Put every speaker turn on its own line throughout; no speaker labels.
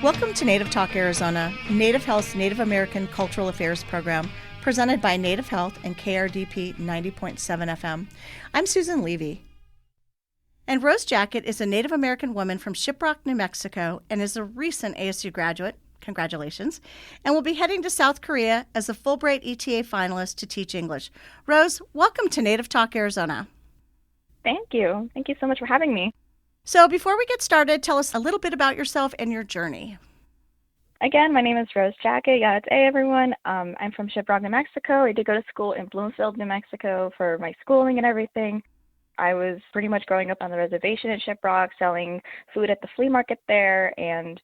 Welcome to Native Talk Arizona, Native Health's Native American Cultural Affairs program, presented by Native Health and KRDP 90.7 FM. I'm Susan Levy. And Rose Jacket is a Native American woman from Shiprock, New Mexico, and is a recent ASU graduate. Congratulations. And will be heading to South Korea as a Fulbright ETA finalist to teach English. Rose, welcome to Native Talk Arizona.
Thank you. Thank you so much for having me.
So before we get started, tell us a little bit about yourself and your journey.
Again, my name is Rose Jacket. Yeah, it's everyone. I'm from Shiprock, New Mexico. I did go to school in Bloomfield, New Mexico for my schooling and everything. I was pretty much growing up on the reservation in Shiprock, selling food at the flea market there. And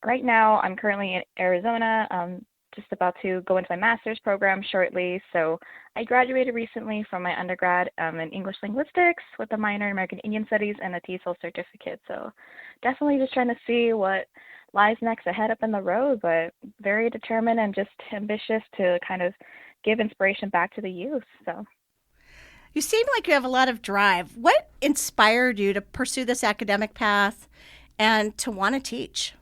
right now, I'm currently in Arizona, just about to go into my master's program shortly. So I graduated recently from my undergrad in English linguistics with a minor in American Indian Studies and a TESOL certificate. So definitely just trying to see what lies next ahead up in the road, but very determined and just ambitious to kind of give inspiration back to the youth. So.
You seem like you have a lot of drive. What inspired you to pursue this academic path and to want to teach?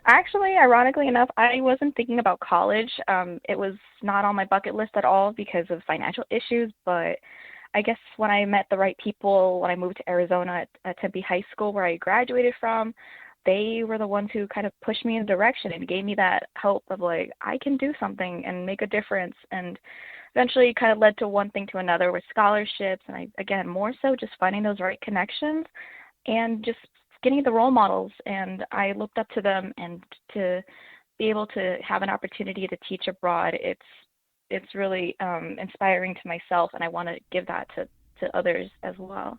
Actually, ironically enough, I wasn't thinking about college. It was not on my bucket list at all because of financial issues, but I guess when I met the right people, when I moved to Arizona at Tempe High School, where I graduated from, they were the ones who kind of pushed me in a direction and gave me that hope of like, I can do something and make a difference. And eventually kind of led to one thing to another with scholarships. And again, more so just finding those right connections and just getting the role models. And I looked up to them, and to be able to have an opportunity to teach abroad, it's really inspiring to myself. And I want to give that to others as well.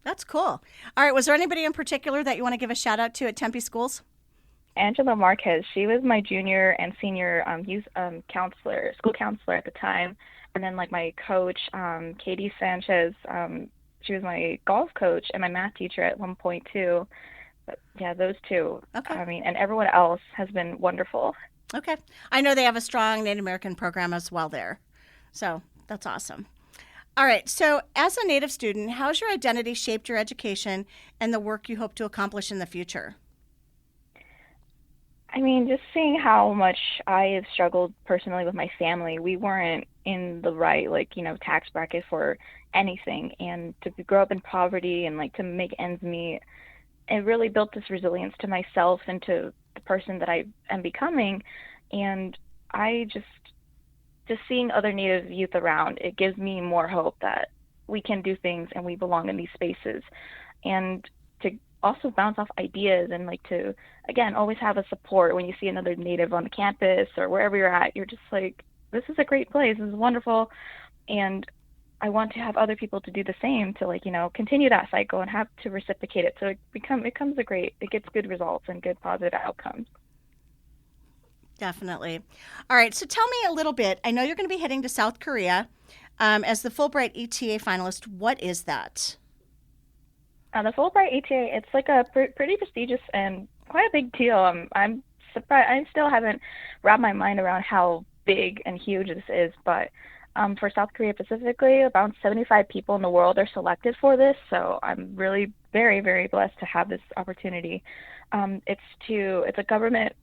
That's cool. All right. Was there anybody in particular that you want to give a shout out to at Tempe Schools?
Angela Marquez. She was my junior and senior youth counselor, school counselor at the time. And then like my coach, Katie Sanchez, she was my golf coach and my math teacher at one point too. But yeah, those two.
Okay.
I mean, and everyone else has been wonderful.
Okay. I know they have a strong Native American program as well there. So that's awesome. All right. So as a Native student, how's your identity shaped your education and the work you hope to accomplish in the future?
I mean, just seeing how much I have struggled personally with my family. We weren't in the right, tax bracket for anything. And to grow up in poverty and, to make ends meet, it really built this resilience to myself and to the person that I am becoming. And I just seeing other Native youth around, it gives me more hope that we can do things and we belong in these spaces. And to also bounce off ideas and to, again, always have a support when you see another Native on the campus or wherever you're at. You're just like, this is a great place. This is wonderful. And I want to have other people to do the same to continue that cycle and have to reciprocate it. So it gets good results and good positive outcomes.
Definitely. All right. So tell me a little bit. I know you're going to be heading to South Korea as the Fulbright ETA finalist. What is that?
The Fulbright ETA, it's a pretty prestigious and quite a big deal. I'm surprised. I still haven't wrapped my mind around how big and huge this is, but for South Korea specifically, about 75 people in the world are selected for this. So I'm really very, very blessed to have this opportunity. It's a government,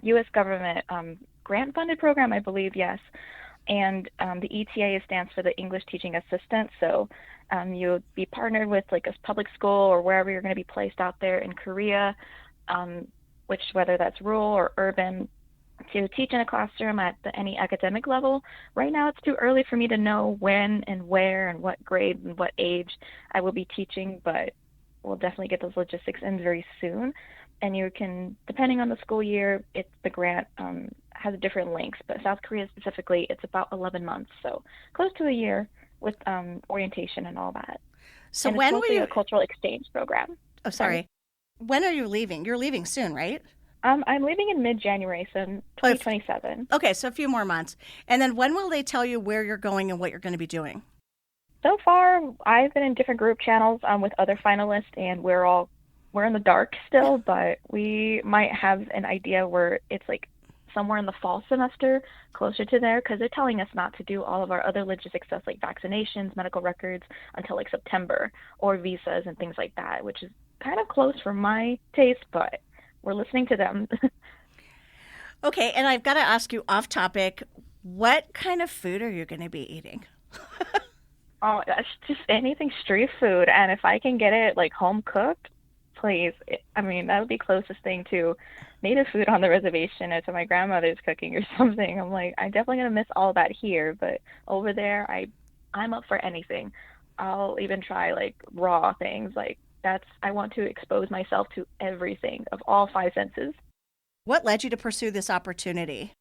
U.S. government grant-funded program, I believe, yes. And the ETA stands for the English Teaching Assistant. So you'll be partnered with a public school or wherever you're going to be placed out there in Korea, which whether that's rural or urban, to teach in a classroom at any academic level. Right now, it's too early for me to know when and where and what grade and what age I will be teaching, but we'll definitely get those logistics in very soon. And you can, depending on the school year, the grant has different lengths, but South Korea specifically, it's about 11 months, so close to a year with orientation and all that.
So
and
when
it's
will you?
A cultural exchange program.
Oh, sorry. When are you leaving? You're leaving soon, right?
I'm leaving in mid-January, so 2027.
Okay, so a few more months. And then when will they tell you where you're going and what you're going to be doing?
So far, I've been in different group channels with other finalists, and we're in the dark still, but we might have an idea where it's somewhere in the fall semester, closer to there, because they're telling us not to do all of our other logistics stuff like vaccinations, medical records until September, or visas and things like that, which is kind of close for my taste, but we're listening to them.
Okay, and I've got to ask you off topic, what kind of food are you going to be eating?
Oh, that's just anything street food, and if I can get it like home cooked, please. I mean, that would be closest thing to native food on the reservation or to my grandmother's cooking or something. I'm like, I'm definitely gonna miss all that here, but over there, I'm up for anything. I'll even try like raw things. Like that's I want to expose myself to everything of all five senses.
What led you to pursue this opportunity?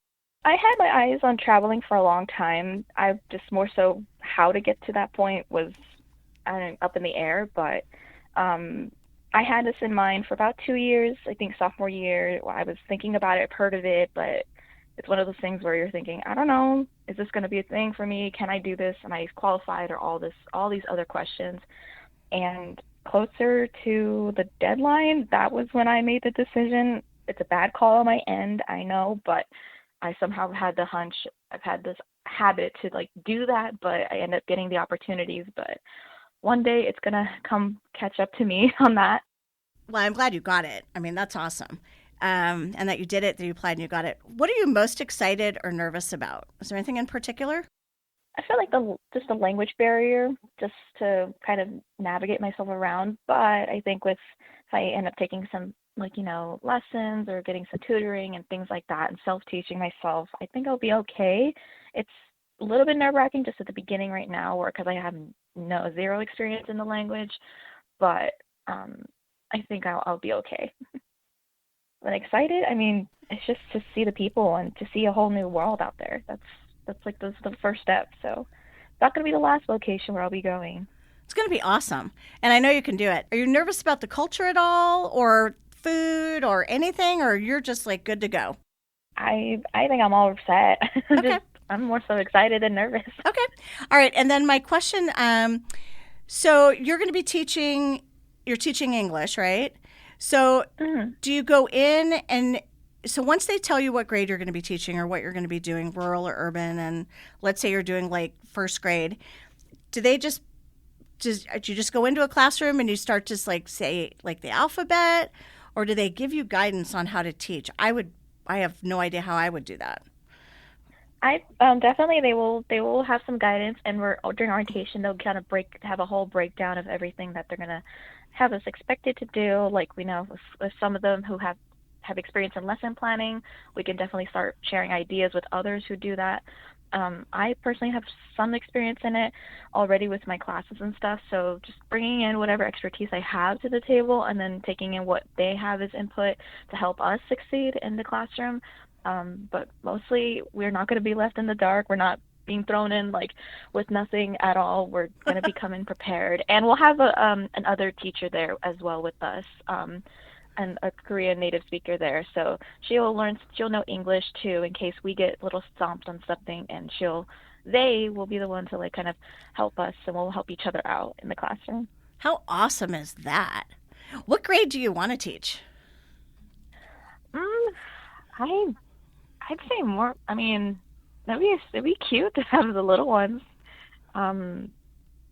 I had my eyes on traveling for a long time. I just more so how to get to that point was up in the air, but um, I had this in mind for about 2 years. I think sophomore year, I was thinking about it, I've heard of it, but it's one of those things where you're thinking, I don't know, is this going to be a thing for me? Can I do this? Am I qualified? Or all these other questions. And closer to the deadline, that was when I made the decision. It's a bad call on my end, I know, but I somehow had the hunch. I've had this habit to like do that, but I end up getting the opportunities. But one day it's gonna come catch up to me on that.
Well, I'm glad you got it. I mean, that's awesome. And that you did it, that you applied and you got it. What are you most excited or nervous about? Is there anything in particular?
I feel like the just the language barrier, just to kind of navigate myself around. But I think with if I end up taking some like lessons or getting some tutoring and things like that and self-teaching myself, I think I'll be okay. It's a little bit nerve-wracking just at the beginning right now, or because I have no zero experience in the language, but um, I think I'll be okay. But excited, I mean, it's just to see the people and to see a whole new world out there. That's like the first step. So it's not going to be the last location where I'll be going.
It's going to be awesome. And I know you can do it. Are you nervous about the culture at all or food or anything, or you're just like good to go?
I think I'm all set.
Okay.
Just I'm more so excited than nervous.
Okay. All right. And then my question, so you're going to be teaching, you're teaching English, right? So
Mhm.
do you go in and so once they tell you what grade you're going to be teaching or what you're going to be doing, rural or urban, and let's say you're doing like first grade, do they do you just go into a classroom and you start just like say like the alphabet, or do they give you guidance on how to teach? I have no idea how I would do that.
I definitely they will have some guidance, and we're during orientation they'll kind of have a whole breakdown of everything that they're gonna have us expected to do. Like we know with some of them who have experience in lesson planning, we can definitely start sharing ideas with others who do that. I personally have some experience in it already with my classes and stuff, so just bringing in whatever expertise I have to the table and then taking in what they have as input to help us succeed in the classroom. But mostly, we're not going to be left in the dark. We're not being thrown in like with nothing at all. We're going to be coming prepared, and we'll have another teacher there as well with us, and a Korean native speaker there. So she'll know English too in case we get a little stomped on something, and they will be the one to like kind of help us, and we'll help each other out in the classroom.
How awesome is that? What grade do you want to teach?
Mm, I I'd say more. I mean, it'd be cute to have the little ones. Um,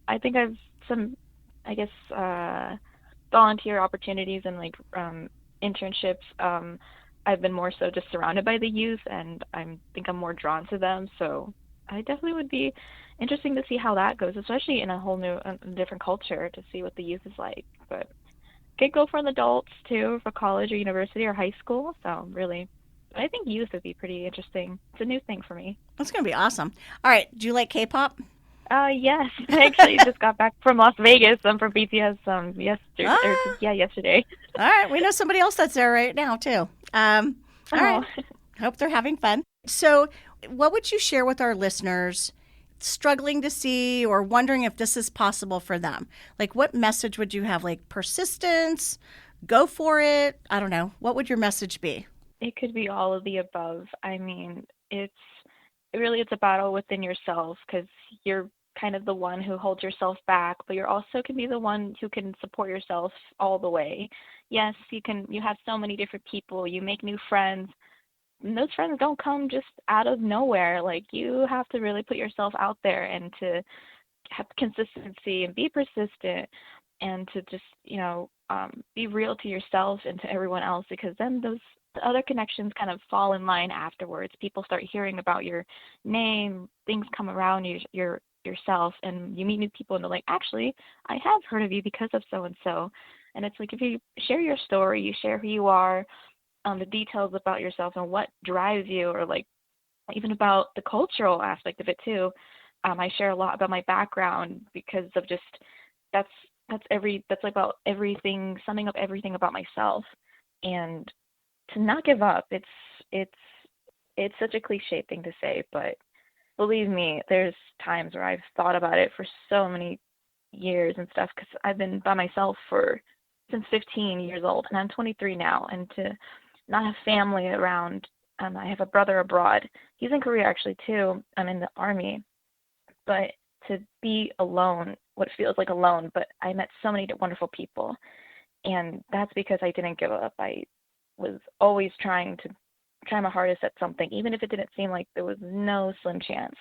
I think I've some, I guess, volunteer opportunities and like internships. I've been more so just surrounded by the youth, and I think I'm more drawn to them. So I definitely would be interesting to see how that goes, especially in a whole new, different culture, to see what the youth is like. But could go for the adults too, for college or university or high school. So really, I think youth would be pretty interesting. It's a new thing for me.
That's going to be awesome. All right. Do you like K-pop?
Yes, I actually just got back from Las Vegas. I'm from BTS yesterday.
Ah,
Yeah, yesterday.
all right. We know somebody else that's there right now, too. All right.
Oh,
Hope they're having fun. So, what would you share with our listeners struggling to see or wondering if this is possible for them? Like, what message would you have? Like, persistence, go for it? I don't know. What would your message be?
it could be all of the above. I mean, it's a battle within yourself because you're kind of the one who holds yourself back, but you're also can be the one who can support yourself all the way. Yes, you have so many different people, you make new friends, and those friends don't come just out of nowhere. Like you have to really put yourself out there and to have consistency and be persistent and to just, be real to yourself and to everyone else, because then those the other connections kind of fall in line afterwards. People start hearing about your name, things come around yourself, and you meet new people, and they're like, actually, I have heard of you because of so and so. And it's like, if you share your story, you share who you are, the details about yourself and what drives you, or like even about the cultural aspect of it too. I share a lot about my background because of just that's that's about everything, summing up everything about myself. And to not give up, it's it's such a cliche thing to say, but believe me, there's times where I've thought about it for so many years and stuff, because I've been by myself for since 15 years old, and I'm 23 now, and to not have family around. I have a brother abroad. He's in Korea actually too. I'm in the army, but to be alone, what feels like alone, but I met so many wonderful people, and that's because I didn't give up. I was always try my hardest at something, even if it didn't seem like there was no slim chance.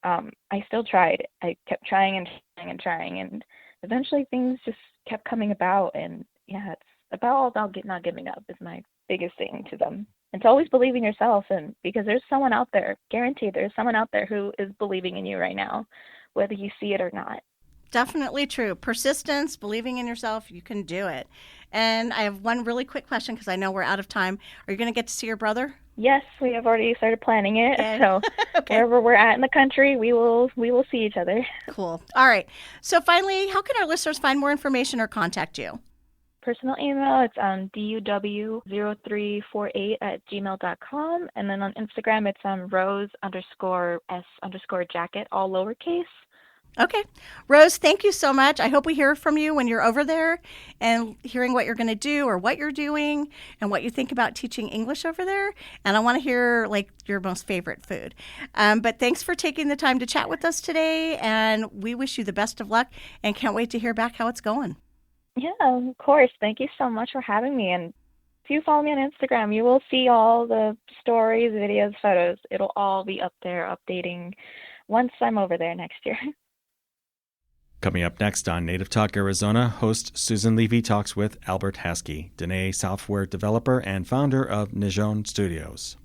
I still tried. I kept trying and trying and trying, and eventually things just kept coming about. And yeah, it's all about not giving up is my biggest thing to them. And to always believe in yourself, and because there's someone out there, guaranteed there's someone out there who is believing in you right now, whether you see it or not.
Definitely true. Persistence, believing in yourself, you can do it. And I have one really quick question because I know we're out of time. Are you going to get to see your brother?
Yes, we have already started planning it.
Yay.
So okay. Wherever we're at in the country, we will see each other.
Cool. All right. So finally, how can our listeners find more information or contact you?
Personal email, it's duw0348@gmail.com. And then on Instagram, it's rose_s_jacket, all lowercase.
Okay. Rose, thank you so much. I hope we hear from you when you're over there and hearing what you're going to do or what you're doing and what you think about teaching English over there. And I want to hear like your most favorite food. But thanks for taking the time to chat with us today. And we wish you the best of luck and can't wait to hear back how it's going.
Yeah, of course. Thank you so much for having me. And if you follow me on Instagram, you will see all the stories, videos, photos. It'll all be up there updating once I'm over there next year.
Coming up next on Native Talk Arizona, host Susan Levy talks with Albert Haskey, Dene software developer and founder of Nijon Studios.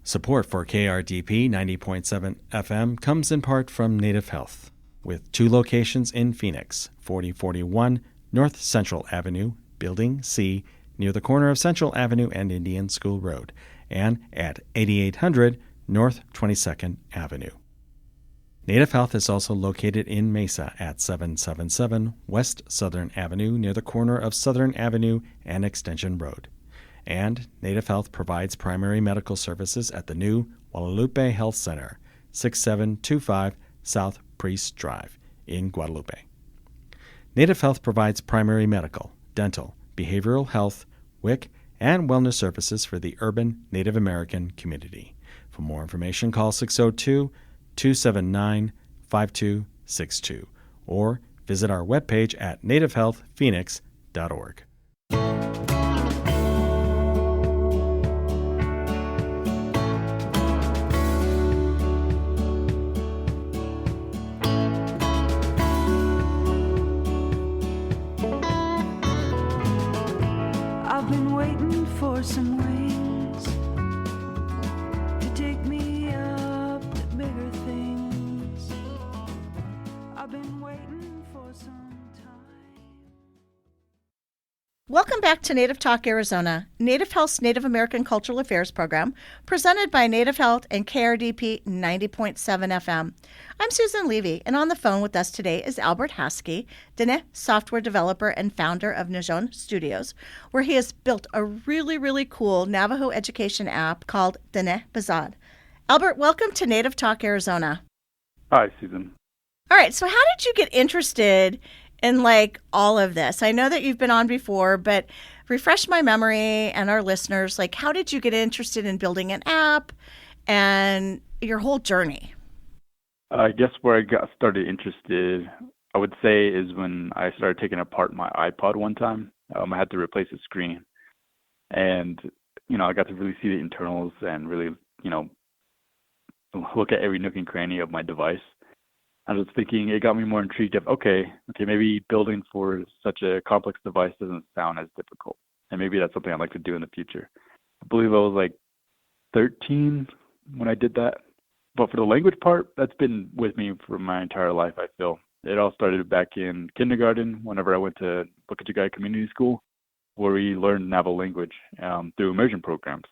Support for KRDP 90.7 FM comes in part from Native Health, with 2 locations in Phoenix, 4041 North Central Avenue, Building C, near the corner of Central Avenue and Indian School Road, and at 8800 North 22nd Avenue. Native Health is also located in Mesa at 777 West Southern Avenue near the corner of Southern Avenue and Extension Road. And Native Health provides primary medical services at the new Guadalupe Health Center, 6725 South Priest Drive in Guadalupe. Native Health provides primary medical, dental, behavioral health, WIC, and wellness services for the urban Native American community. For more information, call 602-279-5262 or visit our webpage at nativehealthphoenix.org.
I've been waiting for some wings to take me up to bigger things. I've been waiting for some time.
Welcome back to Native Talk Arizona, Native Health's Native American Cultural Affairs program, presented by Native Health and KRDP 90.7 FM. I'm Susan Levy, and on the phone with us today is Albert Haskey, Dene software developer and founder of Nijon Studios, where he has built a really, really cool Navajo education app called Dene Bazad. Albert, welcome to Native Talk Arizona.
Hi, Susan.
All right, so how did you get interested in like all of this? I know that you've been on before, but refresh my memory and our listeners, like how did you get interested in building an app and your whole journey?
I guess where I got started interested, I would say, is when I started taking apart my iPod one time. I had to replace the screen. And, I got to really see the internals and really, look at every nook and cranny of my device. I was thinking it got me more intrigued of, okay, maybe building for such a complex device doesn't sound as difficult. And maybe that's something I'd like to do in the future. I believe I was like 13 when I did that. But for the language part, that's been with me for my entire life, I feel. It all started back in kindergarten whenever I went to Bukit Community School, where we learned Navajo language through immersion programs.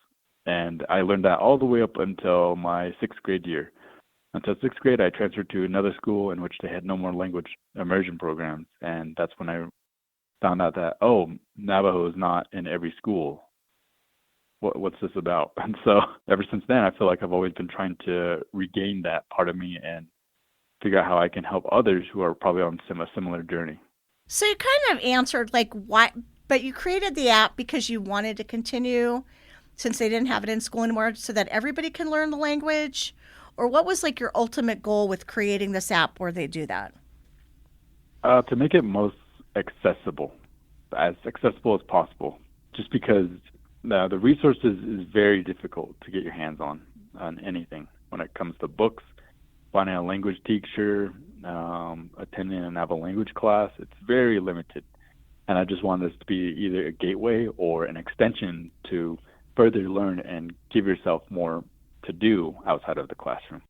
And I learned that all the way up until my 6th grade year. Until 6th grade, I transferred to another school in which they had no more language immersion programs. And that's when I found out that, oh, Navajo is not in every school. What's this about? And so ever since then, I feel like I've always been trying to regain that part of me and figure out how I can help others who are probably on a similar journey.
So you kind of answered like why, but you created the app because you wanted to continue since they didn't have it in school anymore so that everybody can learn the language? Or what was like your ultimate goal with creating this app where they do that?
To make it most accessible as possible, just because the resources is very difficult to get your hands on anything when it comes to books, finding a language teacher, attending an Navajo language class. It's very limited. And I just want this to be either a gateway or an extension to further learn and give yourself more to do outside of the classroom.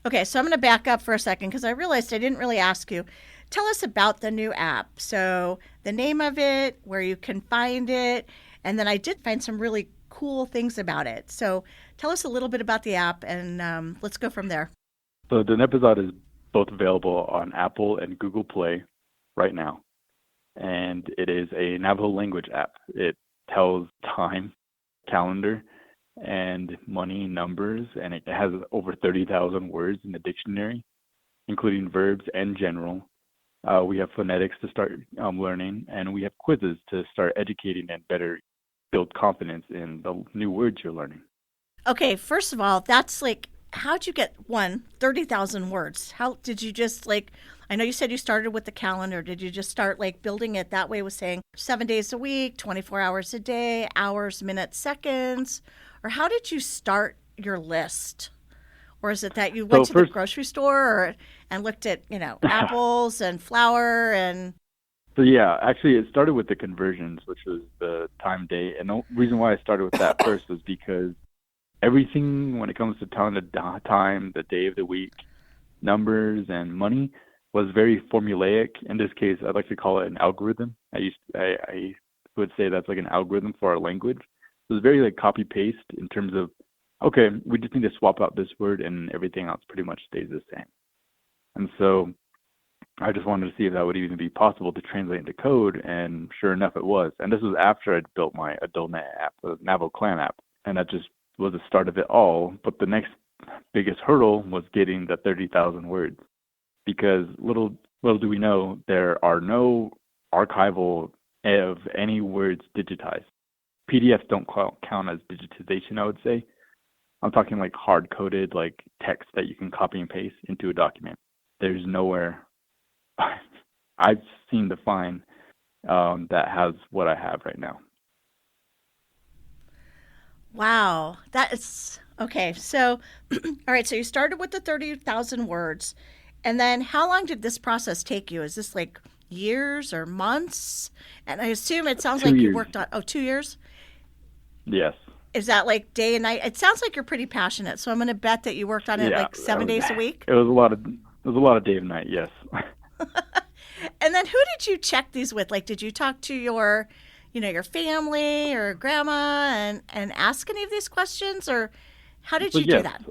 Okay, so I'm going to back up for a second because I realized I didn't really ask you. Tell us about the new app. So the name of it, where you can find it, and then I did find some really cool things about it. So tell us a little bit about the app, and let's go from there.
So the episode is both available on Apple and Google Play right now. And it is a Navajo language app. It tells time, calendar, and money, numbers, and it has over 30,000 words in the dictionary, including verbs and general. We have phonetics to start learning, and we have quizzes to start educating and better build confidence in the new words you're learning.
Okay, first of all, that's like, how'd you get 30,000 words? How did you just like, I know you said you started with the calendar. Did you just start like building it that way with saying 7 days a week, 24 hours a day, hours, minutes, seconds? Or how did you start your list? Or is it that you went to the grocery store and looked at, apples and flour and...
So yeah, actually it started with the conversions, which was the time, day. And the reason why I started with that first was because everything when it comes to telling the time, the day of the week, numbers, and money was very formulaic. In this case, I'd like to call it an algorithm. I would say that's like an algorithm for our language. It was very like copy paste in terms of, okay, we just need to swap out this word and everything else pretty much stays the same. And so I just wanted to see if that would even be possible to translate into code, and sure enough it was. And this was after I'd built my AdultNet app, the Navajo Clan app, and that just was the start of it all. But the next biggest hurdle was getting the 30,000 words, because little do we know, there are no archival of any words digitized. PDFs don't count as digitization, I would say. I'm talking like hard-coded, like text that you can copy and paste into a document. There's nowhere I've seen to find that has what I have right now.
Wow. That is, okay. So, all right. So you started with the 30,000 words. And then how long did this process take you? Is this like years or months? And I assume it sounds
2
like
years.
you worked on, 2 years?
Yes.
Is that like day and night? It sounds like you're pretty passionate. So I'm going to bet that you worked on it like 7 days a week.
It was a lot of day and night. Yes.
And then who did you check these with? Like, did you talk to your family or grandma and ask any of these questions, or how did you do that?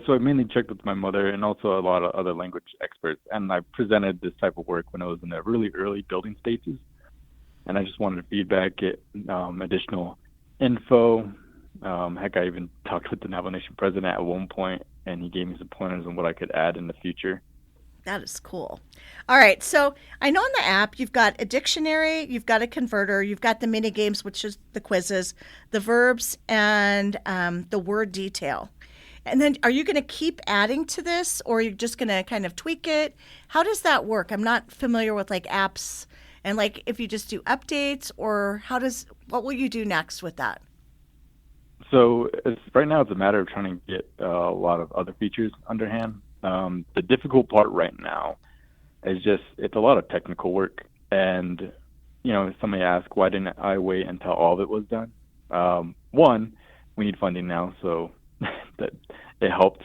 So I mainly checked with my mother and also a lot of other language experts, and I presented this type of work when I was in the really early building stages, and I just wanted feedback, get additional info. Heck, I even talked with the Navajo Nation president at one point, and he gave me some pointers on what I could add in the future.
That is cool. All right. So I know in the app, you've got a dictionary, you've got a converter, you've got the mini games, which is the quizzes, the verbs, and the word detail. And then are you going to keep adding to this, or are you just going to kind of tweak it? How does that work? I'm not familiar with like apps and like if you just do updates, or what will you do next with that?
So right now it's a matter of trying to get a lot of other features underhand. The difficult part right now is just it's a lot of technical work. And, somebody asked, why didn't I wait until all of it was done? One, we need funding now, so that it helped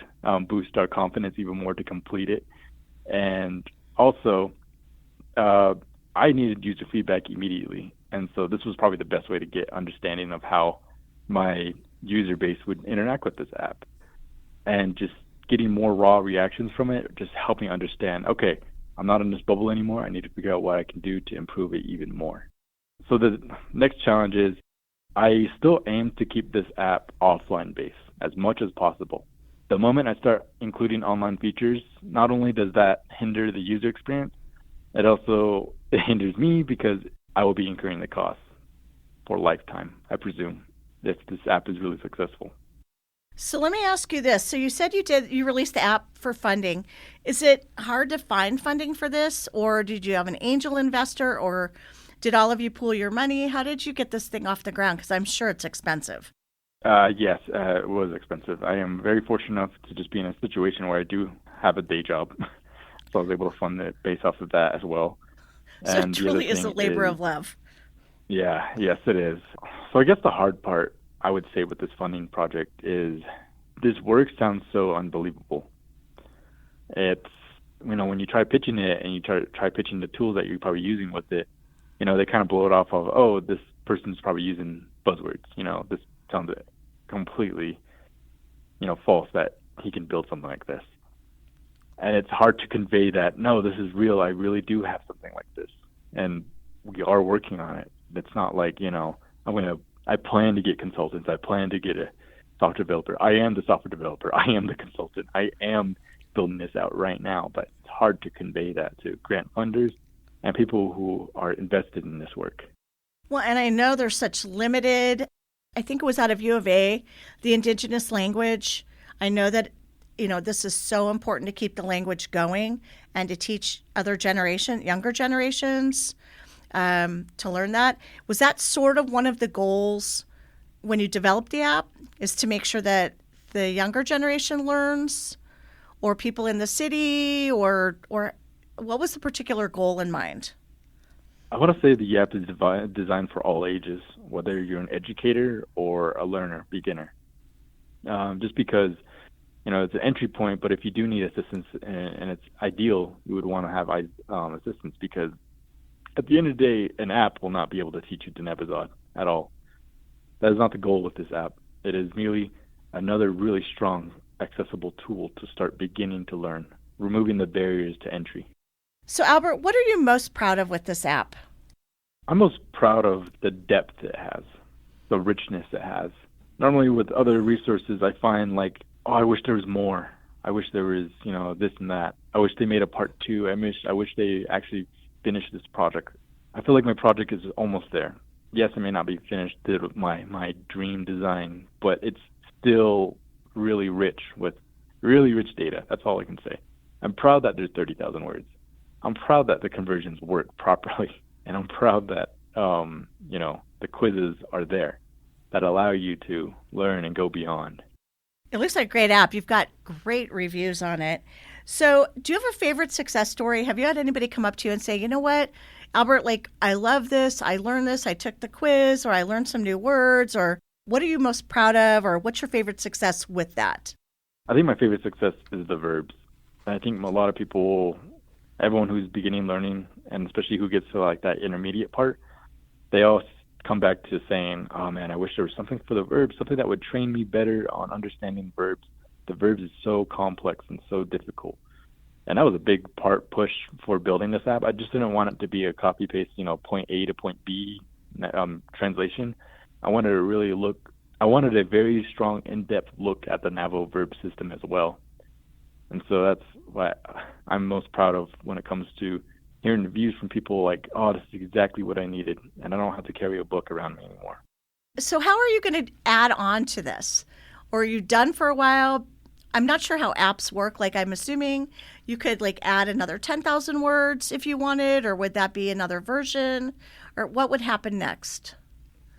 boost our confidence even more to complete it. And also, I needed user feedback immediately. And so this was probably the best way to get understanding of how my user base would interact with this app. And just getting more raw reactions from it, just helping understand, okay, I'm not in this bubble anymore. I need to figure out what I can do to improve it even more. So the next challenge is I still aim to keep this app offline based as much as possible. The moment I start including online features, not only does that hinder the user experience, it hinders me because I will be incurring the costs for lifetime, I presume, if this app is really successful.
So let me ask you this. So you said you released the app for funding. Is it hard to find funding for this, or did you have an angel investor, or did all of you pool your money? How did you get this thing off the ground? Because I'm sure it's expensive.
Yes, it was expensive. I am very fortunate enough to just be in a situation where I do have a day job. So I was able to fund it based off of that as well.
So
And
it
the other
truly is a
thing
labor
is,
of love.
yeah, yes, it is. So I guess the hard part, I would say, with this funding project is this work sounds so unbelievable. It's, when you try pitching it and you try pitching the tools that you're probably using with it, they kind of blow it off of, oh, this person's probably using buzzwords. This sounds completely, false that he can build something like this. And it's hard to convey that, no, this is real. I really do have something like this. And we are working on it. It's not like, I plan to get consultants. I plan to get a software developer. I am the software developer. I am the consultant. I am building this out right now. But it's hard to convey that to grant funders and people who are invested in this work.
Well, and I know there's such limited, I think it was out of U of A, the indigenous language. I know that, this is so important to keep the language going and to teach younger generations to learn that. Was that sort of one of the goals when you developed the app, is to make sure that the younger generation learns, or people in the city, or what was the particular goal in mind?
I want to say the app is designed for all ages, whether you're an educator or a learner, beginner. Just because, it's an entry point, but if you do need assistance and it's ideal, you would want to have assistance, because at the end of the day, an app will not be able to teach you Denebazad at all. That is not the goal with this app. It is merely another really strong, accessible tool to start beginning to learn, removing the barriers to entry.
So, Albert, what are you most proud of with this app?
I'm most proud of the depth it has, the richness it has. Normally with other resources, I find like, oh, I wish there was more. I wish there was, this and that. I wish they made a part 2. I wish they actually finished this project. I feel like my project is almost there. Yes, it may not be finished with my dream design, but it's still really rich with really rich data. That's all I can say. I'm proud that there's 30,000 words. I'm proud that the conversions work properly. And I'm proud that, the quizzes are there that allow you to learn and go beyond.
It looks like a great app. You've got great reviews on it. So do you have a favorite success story? Have you had anybody come up to you and say, you know what, Albert, I love this. I learned this. I took the quiz, or I learned some new words, or what are you most proud of, or what's your favorite success with that?
I think my favorite success is the verbs. I think a lot of people, everyone who's beginning learning, and especially who gets to that intermediate part, they all come back to saying, oh man, I wish there was something for the verbs, something that would train me better on understanding verbs. The verbs is so complex and so difficult. And that was a big push for building this app. I just didn't want it to be a copy paste, point A to point B translation. I wanted a very strong in-depth look at the Navajo verb system as well. And so that's what I'm most proud of when it comes to hearing reviews from people like, oh, this is exactly what I needed, and I don't have to carry a book around me anymore.
So how are you going to add on to this? Or are you done for a while? I'm not sure how apps work. I'm assuming you could add another 10,000 words if you wanted, or would that be another version? Or what would happen next?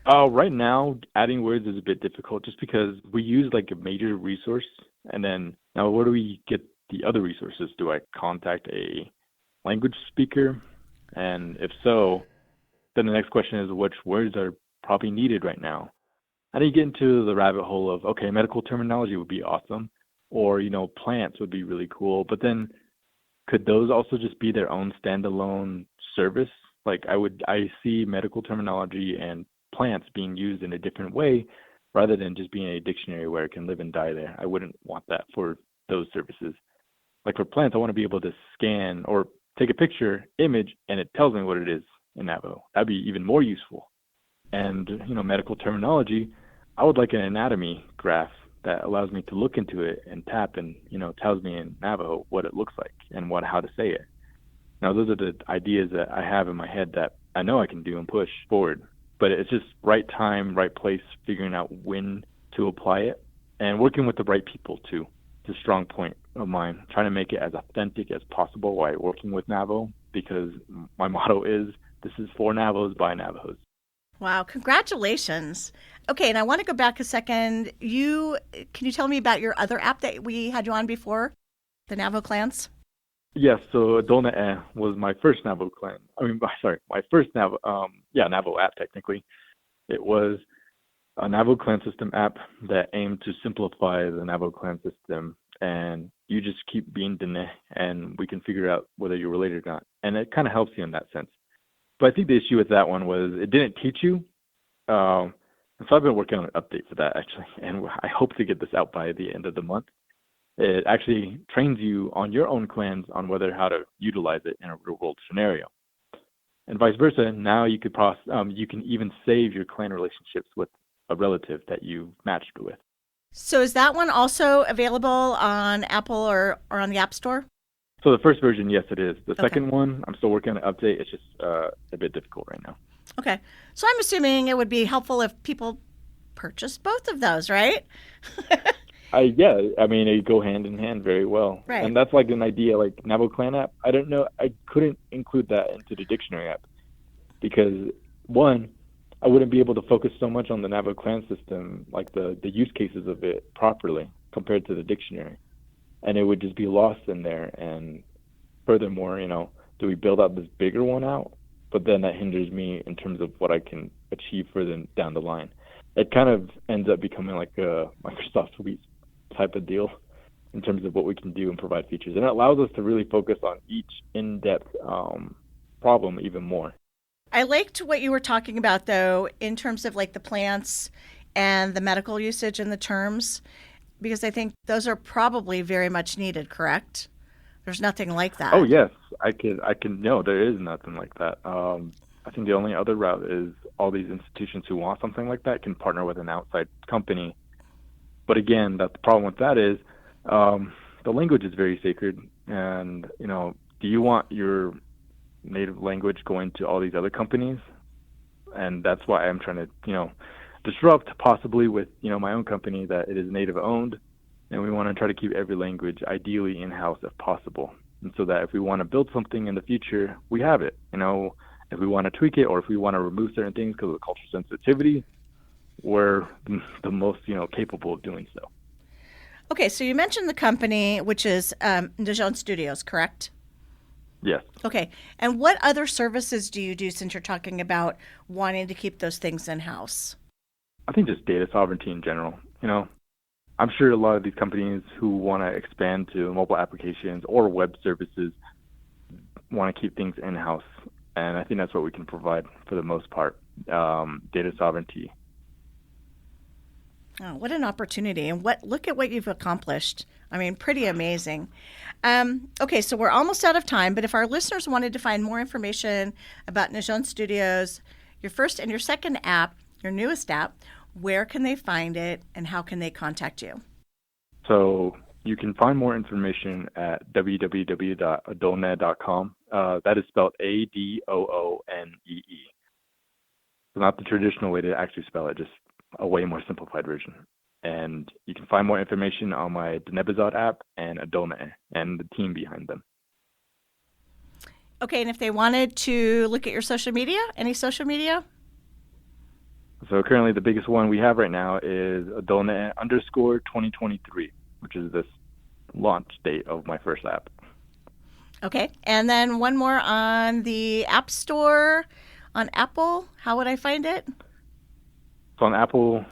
Right now, adding words is a bit difficult just because we use a major resource, and then now where do we get the other resources? Do I contact a language speaker? And if so, then the next question is which words are probably needed right now? And then you get into the rabbit hole of, okay, medical terminology would be awesome, or, plants would be really cool. But then could those also just be their own standalone service? Like I see medical terminology and plants being used in a different way rather than just being a dictionary where it can live and die there. I wouldn't want that for those services. Like for plants, I want to be able to scan or take a picture, image, and it tells me what it is in Navajo. That'd be even more useful. And, medical terminology, I would like an anatomy graph that allows me to look into it and tap and, tells me in Navajo what it looks like and how to say it. Now, those are the ideas that I have in my head that I know I can do and push forward. But it's just right time, right place, figuring out when to apply it and working with the right people, too. It's a strong point of mine, trying to make it as authentic as possible while working with Navajo, because my motto is, this is for Navajos by Navajos.
Wow, congratulations. Okay, and I want to go back a second. Can you tell me about your other app that we had you on before, the Navajo Clans?
Yes, so Adona was my first Navajo clan. My first Navajo app, technically. It was a Navajo clan system app that aimed to simplify the Navajo clan system, and you just keep being Dene, and we can figure out whether you're related or not. And it kind of helps you in that sense. But I think the issue with that one was it didn't teach you. And so I've been working on an update for that, actually, and I hope to get this out by the end of the month. It actually trains you on your own clans on how to utilize it in a real-world scenario. And vice versa, now you can even save your clan relationships with a relative that you matched with.
So is that one also available on Apple or on the App Store?
So the first version, yes, it is. The
Okay.
second one, I'm still working on an update. It's just a bit difficult right now.
Okay. So I'm assuming it would be helpful if people purchased both of those, right?
They go hand in hand very well.
Right.
And that's like an idea, like Navajo Clan app. I don't know, I couldn't include that into the dictionary app because, one, I wouldn't be able to focus so much on the Navajo Clan system, like the use cases of it properly compared to the dictionary. And it would just be lost in there. And furthermore, do we build out this bigger one out? But then that hinders me in terms of what I can achieve further down the line. It kind of ends up becoming like a Microsoft Suite type of deal in terms of what we can do and provide features. And it allows us to really focus on each in-depth problem even more.
I liked what you were talking about, though, in terms of like the plants and the medical usage and the terms, because I think those are probably very much needed, correct? There's nothing like that.
Oh, yes. No, there is nothing like that. I think the only other route is all these institutions who want something like that can partner with an outside company. But again, the problem with that is the language is very sacred. And, do you want your native language going to all these other companies? And that's why I'm trying to, disrupt possibly with, my own company that it is native owned. And we want to try to keep every language ideally in-house if possible. And so that if we want to build something in the future, we have it. If we want to tweak it or if we want to remove certain things because of cultural sensitivity, we're the most, capable of doing so.
Okay, so you mentioned the company, which is Dijon Studios, correct?
Yes.
Okay, and what other services do you do since you're talking about wanting to keep those things in-house?
I think just data sovereignty in general. I'm sure a lot of these companies who want to expand to mobile applications or web services want to keep things in-house. And I think that's what we can provide for the most part, data sovereignty.
Oh, what an opportunity. And look at what you've accomplished. I mean, pretty amazing. Okay, so we're almost out of time, but if our listeners wanted to find more information about Dijon Studios, your first and your second app, your newest app, where can they find it and how can they contact you? So
you can find more information at www.adone.com. That is spelled Adoonee. So not the traditional way to actually spell it, just a way more simplified version. And you can find more information on my Denebizod app and Adone and the team behind them.
Okay, and if they wanted to look at your social media, any social media?
So currently the biggest one we have right now is Adone _2023, which is this launch date of my first app.
Okay. And then one more on the App Store on Apple. How would I find it?
So on Apple,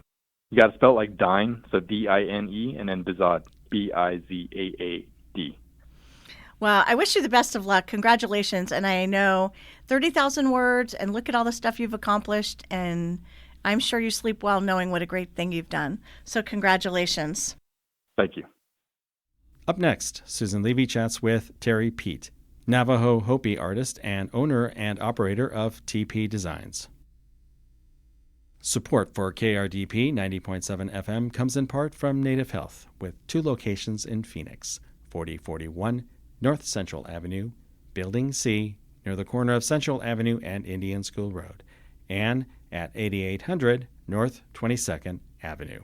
you got to spell it like Dine, so Dine, and then Bizad, Bizaad.
Well, I wish you the best of luck. Congratulations. And I know 30,000 words, and look at all the stuff you've accomplished. And I'm sure you sleep well knowing what a great thing you've done. So congratulations.
Thank you.
Up next, Susan Levy chats with Terry Pete, Navajo Hopi artist and owner and operator of TP Designs. Support for KRDP 90.7 FM comes in part from Native Health, with 2 locations in Phoenix, 4041 North Central Avenue, Building C, near the corner of Central Avenue and Indian School Road, and at 8800 North 22nd Avenue.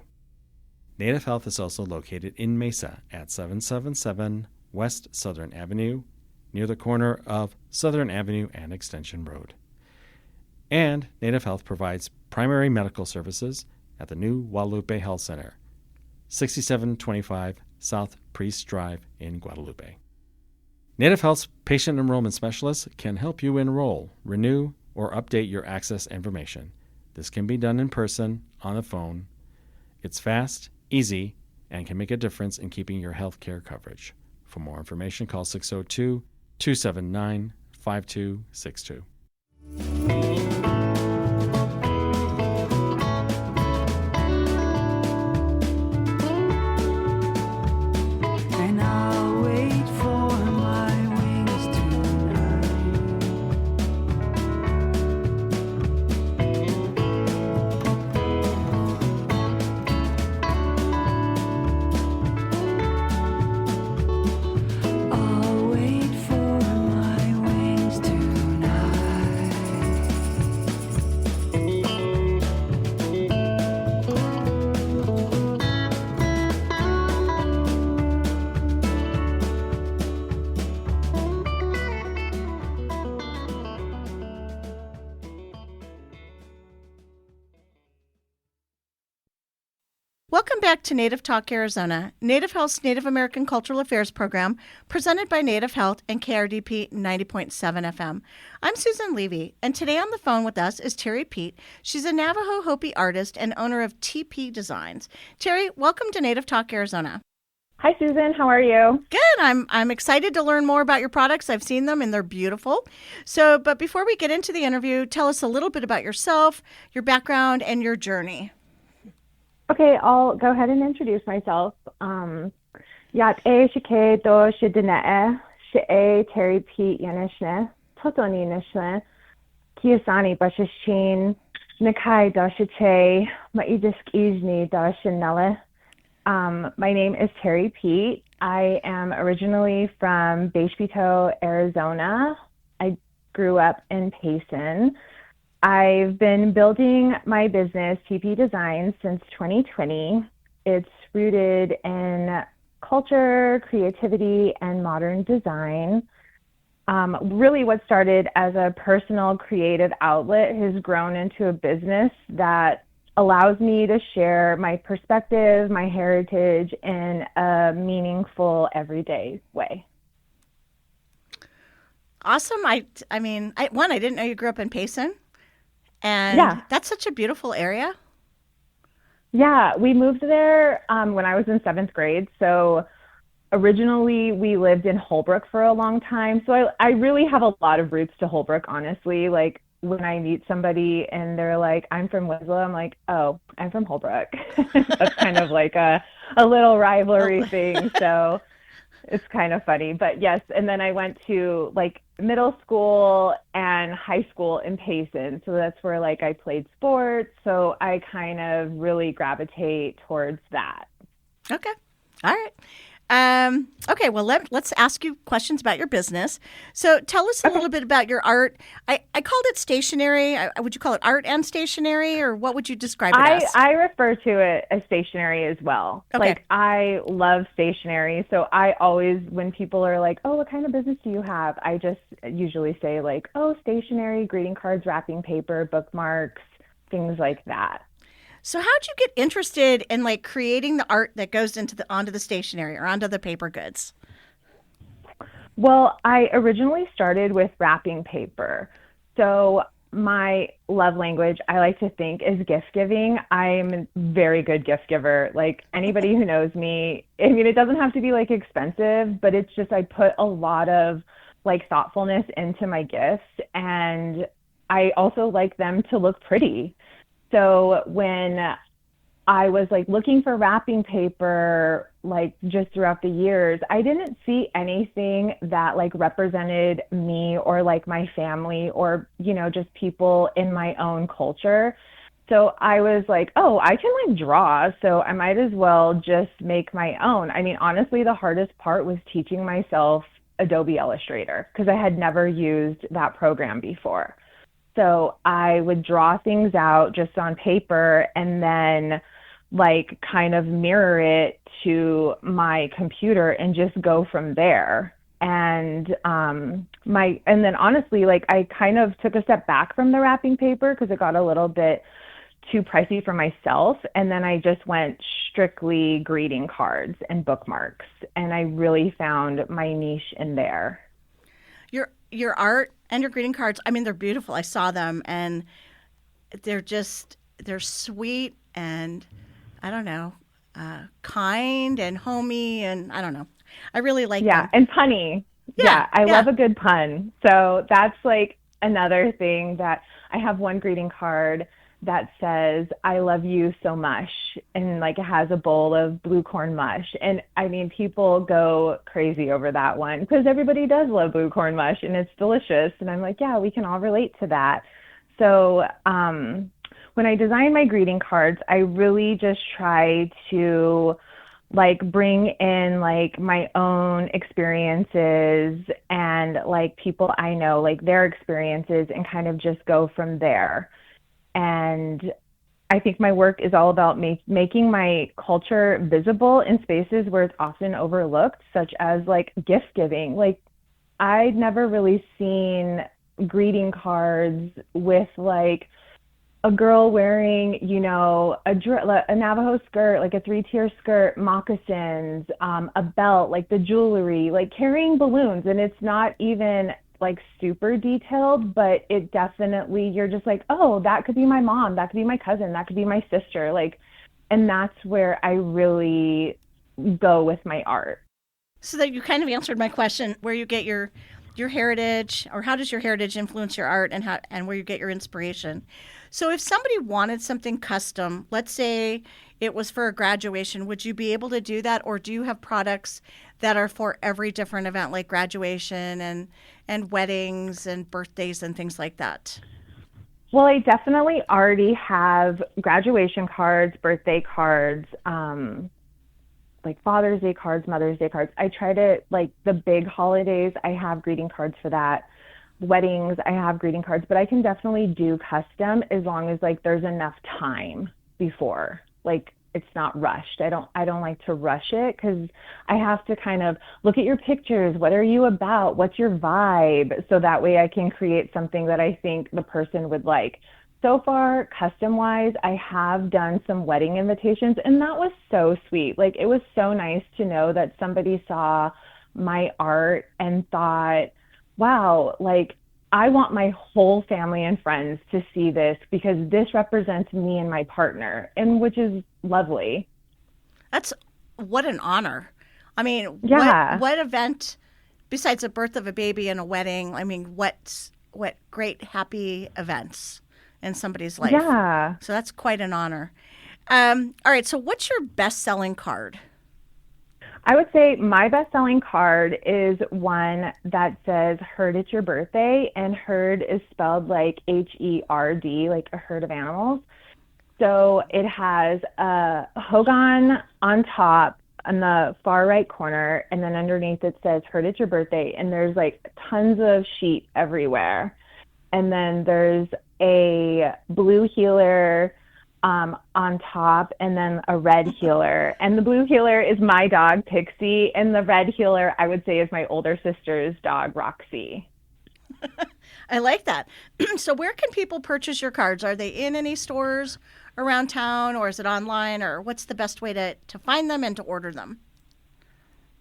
Native Health is also located in Mesa at 777 West Southern Avenue, near the corner of Southern Avenue and Extension Road. And Native Health provides primary medical services at the new Guadalupe Health Center, 6725 South Priest Drive in Guadalupe. Native Health's patient enrollment specialists can help you enroll, renew, or update your access information. This can be done in person, on the phone. It's fast, easy, and can make a difference in keeping your health care coverage. For more information, call 602-279-5262.
And I'll wait for my wings tonight. I'll wait for my wings tonight.
Welcome back to Native Talk Arizona, Native Health's Native American Cultural Affairs program, presented by Native Health and KRDP 90.7 FM. I'm Susan Levy, and today on the phone with us is Terry Pete. She's a Navajo Hopi artist and owner of TP Designs. Terry, welcome to Native Talk Arizona.
Hi, Susan. How are you?
Good. I'm excited to learn more about your products. I've seen them and they're beautiful. But before we get into the interview, tell us a little bit about yourself, your background, and your journey.
Okay, I'll go ahead and introduce myself. Yat e shike do shidine she Terry Pete yanishne totoni nishne kiyasani bashashin nikai dashiche maidisk ijni dashinele. My name is Terry Pete. I am originally from Bishopito, Arizona. I grew up in Payson. I've been building my business, TP Designs, since 2020. It's rooted in culture, creativity, and modern design. Really what started as a personal creative outlet has grown into a business that allows me to share my perspective, my heritage in a meaningful, everyday way.
Awesome. I didn't know you grew up in Payson. And
Yeah.
That's such a beautiful area.
Yeah, we moved there when I was in 7th grade. So originally we lived in Holbrook for a long time. So I really have a lot of roots to Holbrook, honestly. Like when I meet somebody and they're like, I'm from Winslow, I'm like, oh, I'm from Holbrook. That's kind of like a little rivalry thing. So it's kind of funny, but yes. And then I went to like middle school and high school in Payson. So that's where like I played sports. So I kind of really gravitate towards that.
Okay. All right. Okay, well, let's ask you questions about your business. So tell us a little bit about your art. I called it stationery. Would you call it art and stationery, or what would you describe it as?
I refer to it as stationery as well.
Okay.
Like, I love stationery. So I always, when people are like, oh, what kind of business do you have? I just usually say like, oh, stationery, greeting cards, wrapping paper, bookmarks, things like that.
So how'd you get interested in like creating the art that goes onto the stationery or onto the paper goods?
Well, I originally started with wrapping paper. So my love language, I like to think, is gift giving. I'm a very good gift giver. Like anybody who knows me, I mean, it doesn't have to be like expensive, but it's just I put a lot of like thoughtfulness into my gifts, and I also like them to look pretty. So when I was like looking for wrapping paper, like just throughout the years, I didn't see anything that like represented me or like my family or, just people in my own culture. So I was like, oh, I can like draw, so I might as well just make my own. I mean, honestly, the hardest part was teaching myself Adobe Illustrator because I had never used that program before. So I would draw things out just on paper and then like kind of mirror it to my computer and just go from there. And then honestly, like I kind of took a step back from the wrapping paper because it got a little bit too pricey for myself. And then I just went strictly greeting cards and bookmarks. And I really found my niche in there.
Your art and your greeting cards, I mean, they're beautiful. I saw them and they're sweet and I don't know, kind and homey and I don't know. I really like them.
Yeah, and punny. Yeah, I love a good pun. So that's like another thing that I have one greeting card that says, I love you so much. And like it has a bowl of blue corn mush. And I mean, people go crazy over that one because everybody does love blue corn mush and it's delicious. And I'm like, yeah, we can all relate to that. So when I design my greeting cards, I really just try to like bring in like my own experiences and like people I know, like their experiences and kind of just go from there. And I think my work is all about making my culture visible in spaces where it's often overlooked, such as like gift giving. Like I'd never really seen greeting cards with like a girl wearing, a Navajo skirt, like a 3-tier skirt, moccasins, a belt, like the jewelry, like carrying balloons. And it's not even like super detailed, but it definitely, you're just like, oh, that could be my mom, that could be my cousin, that could be my sister. Like, and that's where I really go with my art.
So that you kind of answered my question, where you get your heritage, or how does your heritage influence your art, and where you get your inspiration. So if somebody wanted something custom, let's say it was for a graduation, would you be able to do that? Or do you have products that are for every different event, like graduation and weddings and birthdays and things like that?
Well, I definitely already have graduation cards, birthday cards, like Father's Day cards, Mother's Day cards. I try to, like the big holidays, I have greeting cards for that. Weddings, I have greeting cards, but I can definitely do custom as long as like there's enough time before, like it's not rushed. I don't like to rush it because I have to kind of look at your pictures. What are you about? What's your vibe? So that way I can create something that I think the person would like. So far, custom-wise, I have done some wedding invitations, and that was so sweet. Like, it was so nice to know that somebody saw my art and thought, wow, like, I want my whole family and friends to see this because this represents me and my partner, and which is lovely.
What an honor. I mean,
yeah.
What event, besides the birth of a baby and a wedding, I mean, what great, happy events in somebody's life.
Yeah.
So that's quite an honor. All right. So what's your best-selling card?
I would say my best-selling card is one that says "Herd It's Your Birthday," and herd is spelled like H-E-R-D, like a herd of animals. So it has a hogan on top on the far right corner, and then underneath it says "Herd It's Your Birthday," and there's like tons of sheep everywhere. And then there's a blue healer on top, and then a red healer. And the blue healer is my dog, Pixie, and the red healer, I would say, is my older sister's dog, Roxy.
I like that. So where can people purchase your cards? Are they in any stores around town, or is it online, or what's the best way to find them and to order them?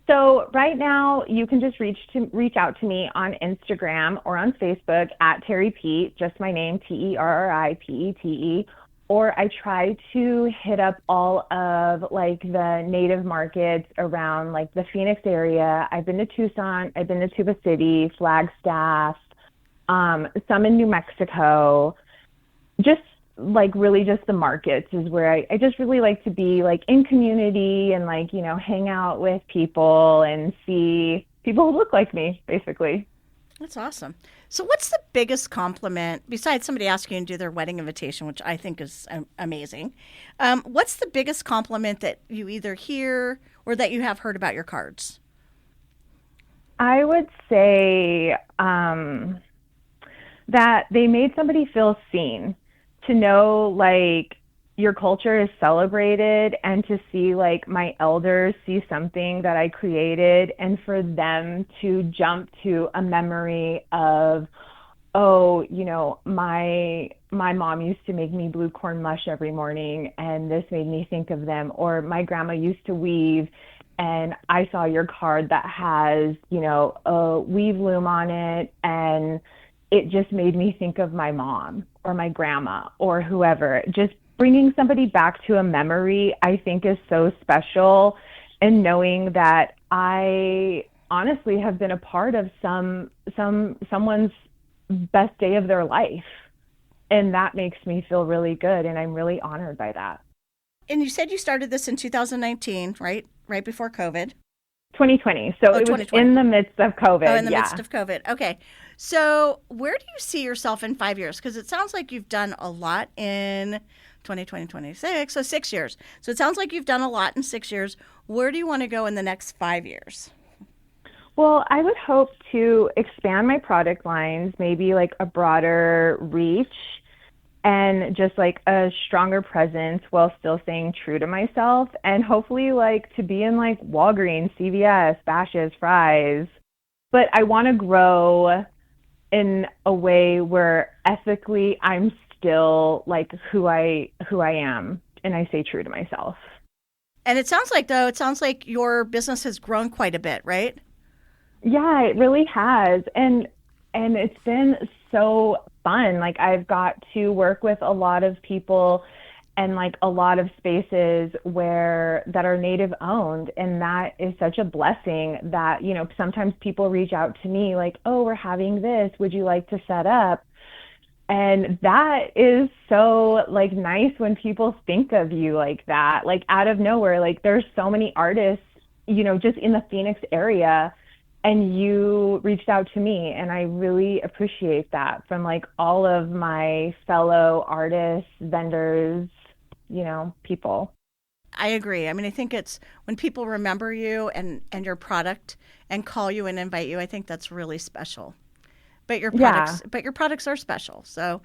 So right now, you can just reach out to me on Instagram or on Facebook at Terry Pete, just my name, TerriPete, or I try to hit up all of like the native markets around like the Phoenix area. I've been to Tucson, I've been to Tuba City, Flagstaff, some in New Mexico. Just like really just the markets is where I just really like to be like in community and like, hang out with people and see people who look like me, basically.
That's awesome. So what's the biggest compliment, besides somebody asking you to do their wedding invitation, which I think is amazing? What's the biggest compliment that you either hear or that you have heard about your cards?
I would say that they made somebody feel seen, to know like your culture is celebrated, and to see like my elders see something that I created, and for them to jump to a memory of, oh, my mom used to make me blue corn mush every morning and this made me think of them, or my grandma used to weave and I saw your card that has, a weave loom on it, and it just made me think of my mom or my grandma or whoever. Just bringing somebody back to a memory, I think, is so special. And knowing that I honestly have been a part of someone's best day of their life. And that makes me feel really good. And I'm really honored by that.
And you said you started this in 2019, right? Right before COVID.
2020. So it was in the midst of COVID.
Oh, in the midst of COVID. Okay. So where do you see yourself in 5 years? Because it sounds like you've done a lot in 2020, 26, so 6 years. So it sounds like you've done a lot in 6 years. Where do you want to go in the next 5 years?
Well, I would hope to expand my product lines, maybe like a broader reach and just like a stronger presence while still staying true to myself, and hopefully like to be in like Walgreens, CVS, Bashas', Fry's. But I want to grow in a way where ethically I'm still like who I am, and I stay true to myself.
And it sounds like your business has grown quite a bit, right?
Yeah, it really has. And it's been so fun. Like I've got to work with a lot of people and like a lot of spaces that are native owned. And that is such a blessing that, sometimes people reach out to me like, oh, we're having this, would you like to set up? And that is so like nice when people think of you like that, like out of nowhere. Like there's so many artists, just in the Phoenix area, and you reached out to me, and I really appreciate that from like all of my fellow artists, vendors, people.
I agree. I mean, I think it's when people remember you and your product and call you and invite you, I think that's really special. But your products are special. So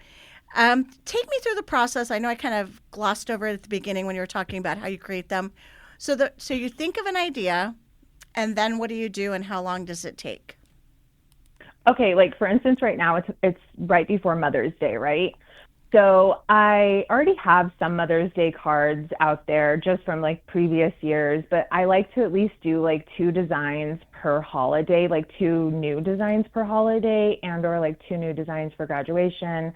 take me through the process. I know I kind of glossed over it at the beginning when you were talking about how you create them. So you think of an idea, and then what do you do, and how long does it take?
Okay, like for instance, right now it's right before Mother's Day, right? So I already have some Mother's Day cards out there just from like previous years, but I like to at least do like 2 designs per holiday, like 2 new designs per holiday, and or like 2 new designs for graduation.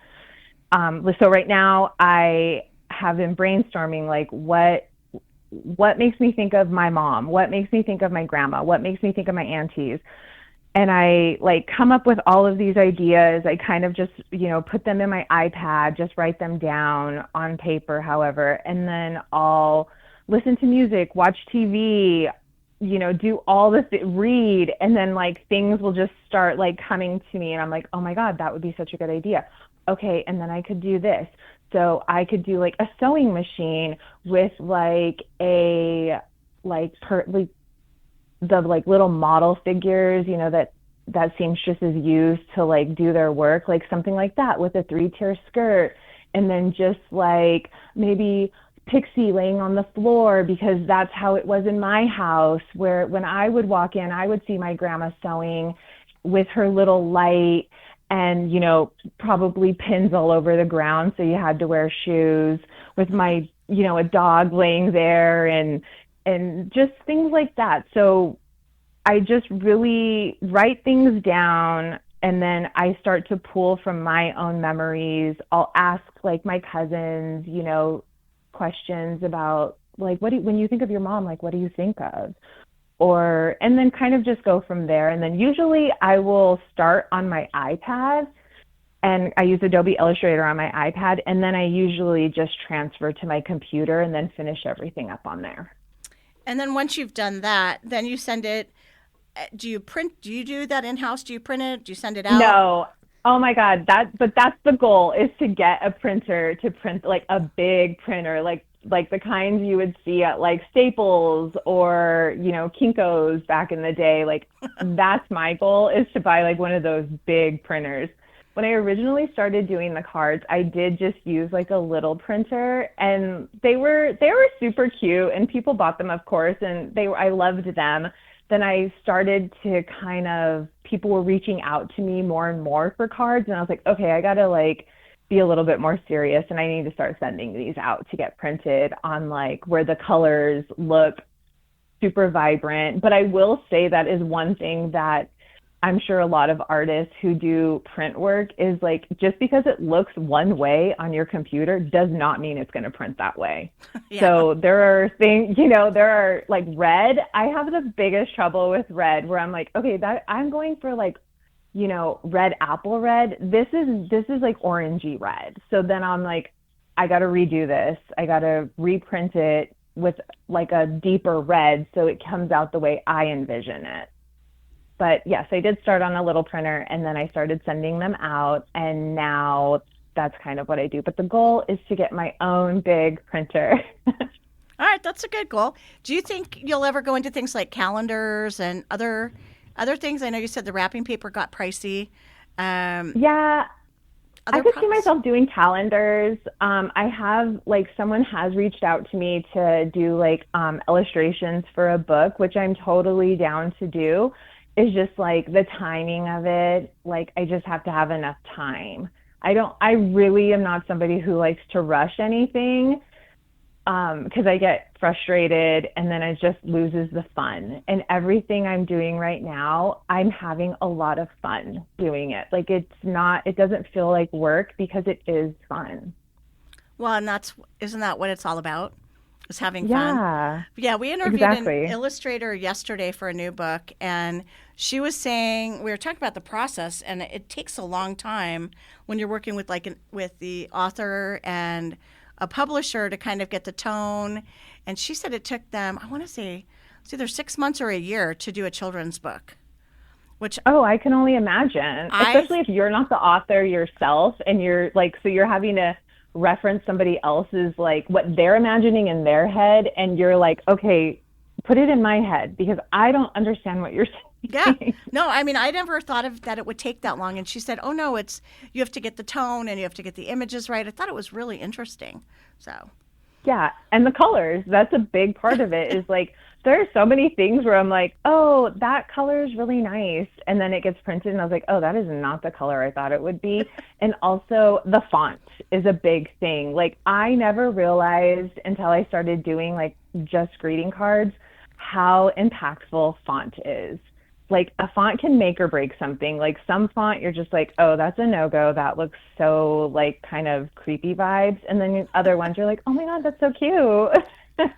So right now I have been brainstorming like what makes me think of my mom, what makes me think of my grandma, what makes me think of my aunties. And I like come up with all of these ideas. I kind of just, put them in my iPad, just write them down on paper, however, and then I'll listen to music, watch TV, do all this, read, and then like things will just start like coming to me, and I'm like, oh my God, that would be such a good idea. Okay, and then I could do this. So I could do like a sewing machine with like the like little model figures, that seamstresses use to like do their work, like something like that with a 3-tier skirt, and then just like maybe Pixie laying on the floor, because that's how it was in my house, where when I would walk in, I would see my grandma sewing with her little light, and, you know, probably pins all over the ground. So you had to wear shoes with my, you know, a dog laying there and just things like that. So I just really write things down and then I start to pull from my own memories. I'll ask like my cousins, you know, questions about like, when you think of your mom, like, what do you think of? Or, and then kind of just go from there. And then usually I will start on my iPad and I use Adobe Illustrator on my iPad. And then I usually just transfer to my computer and then finish everything up on there.
And then once you've done that, then you send it. Do you do that in-house? Do you print it? Do you send it out?
No. Oh my God. But that's the goal, is to get a printer to print like a big printer, like the kinds you would see at like Staples or, you know, Kinko's back in the day. Like that's my goal, is to buy like one of those big printers. When I originally started doing the cards, I did just use like a little printer, and they were super cute and people bought them, of course, and I loved them. Then I started to people were reaching out to me more and more for cards, and I was like, okay, I got to like be a little bit more serious, and I need to start sending these out to get printed on like where the colors look super vibrant. But I will say that is one thing that I'm sure a lot of artists who do print work is like, just because it looks one way on your computer does not mean it's going to print that way. Yeah. So there are things, you know, there are like red. I have the biggest trouble with red, where I'm like, okay, that I'm going for like, you know, red apple red. This is like orangey red. So then I'm like, I got to redo this. I got to reprint it with like a deeper red so it comes out the way I envision it. But yes, I did start on a little printer, and then I started sending them out, and now that's kind of what I do. But the goal is to get my own big printer.
All right, that's a good goal. Do you think you'll ever go into things like calendars and other things? I know you said the wrapping paper got pricey.
Yeah, I could see myself doing calendars. I have like, someone has reached out to me to do like illustrations for a book, which I'm totally down to do. It's just like the timing of it. Like, I just have to have enough time. I really am not somebody who likes to rush anything, because I get frustrated and then it just loses the fun. And everything I'm doing right now, I'm having a lot of fun doing it. Like, it doesn't feel like work because it is fun.
Well, and isn't that what it's all about? Is having fun. Yeah, we interviewed an illustrator yesterday for a new book, and she was saying, we were talking about the process, and it takes a long time when you're working with with the author and a publisher to kind of get the tone. And she said it took them, I want to say, it's either 6 months or a year to do a children's book. Which
I can only imagine, especially if you're not the author yourself, and you're like, so you're having to reference somebody else's, like what they're imagining in their head, and you're like, okay, put it in my head because I don't understand what you're saying.
Yeah. No, I mean, I never thought of that it would take that long. And she said, oh no, you have to get the tone and you have to get the images right. I thought it was really interesting. So
yeah, and the colors, that's a big part of it. Is like, there are so many things where I'm like, oh, that color is really nice. And then it gets printed and I was like, oh, that is not the color I thought it would be. And also the font is a big thing. Like, I never realized until I started doing like just greeting cards how impactful font is. Like, a font can make or break something. Like, some font, you're just like, oh, that's a no-go. That looks so like kind of creepy vibes. And then other ones, you're like, oh my God, that's so cute.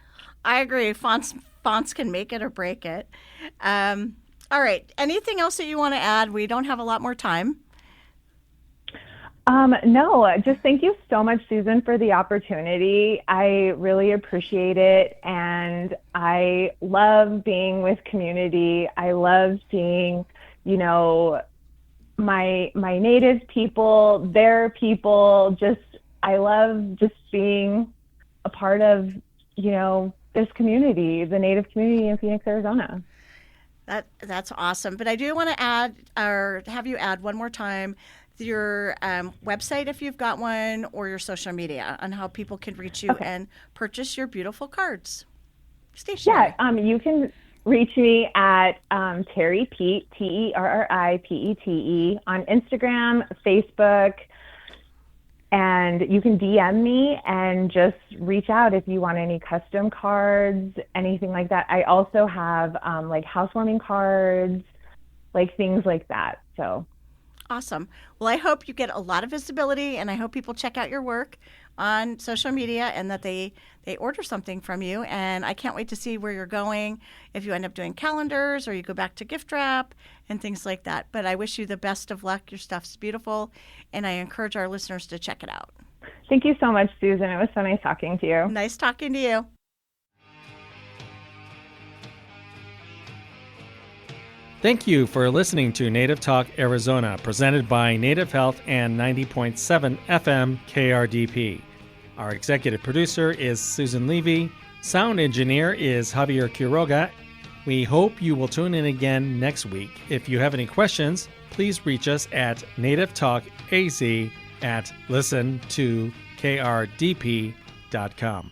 I agree. Fonts can make it or break it. All right. Anything else that you want to add? We don't have a lot more time.
No, just thank you so much, Susan, for the opportunity. I really appreciate it. And I love being with community. I love seeing, you know, my native people, their people. I love just being a part of, you know, this community, the Native community in Phoenix, Arizona.
That's awesome. But I do want to add, or have you add one more time, your website, if you've got one, or your social media, on how people can reach you and purchase your beautiful cards. Stationery.
Yeah, you can reach me at Terry Pete, TerriPete, on Instagram, Facebook, and you can DM me and just reach out if you want any custom cards, anything like that. I also have like housewarming cards, like things like that. So
Awesome. Well, I hope you get a lot of visibility, and I hope people check out your work on social media and that they order something from you. And I can't wait to see where you're going, if you end up doing calendars or you go back to gift wrap and things like that. But I wish you the best of luck. Your stuff's beautiful, and I encourage our listeners to check it out.
thank you so much, Susan. It was so nice talking to you.
Nice talking to you.
Thank you for listening to Native Talk Arizona, presented by Native Health and 90.7 FM KRDP. Our executive producer is Susan Levy. Sound engineer is Javier Quiroga. We hope you will tune in again next week. If you have any questions, please reach us at nativetalkaz@listen2krdp.com.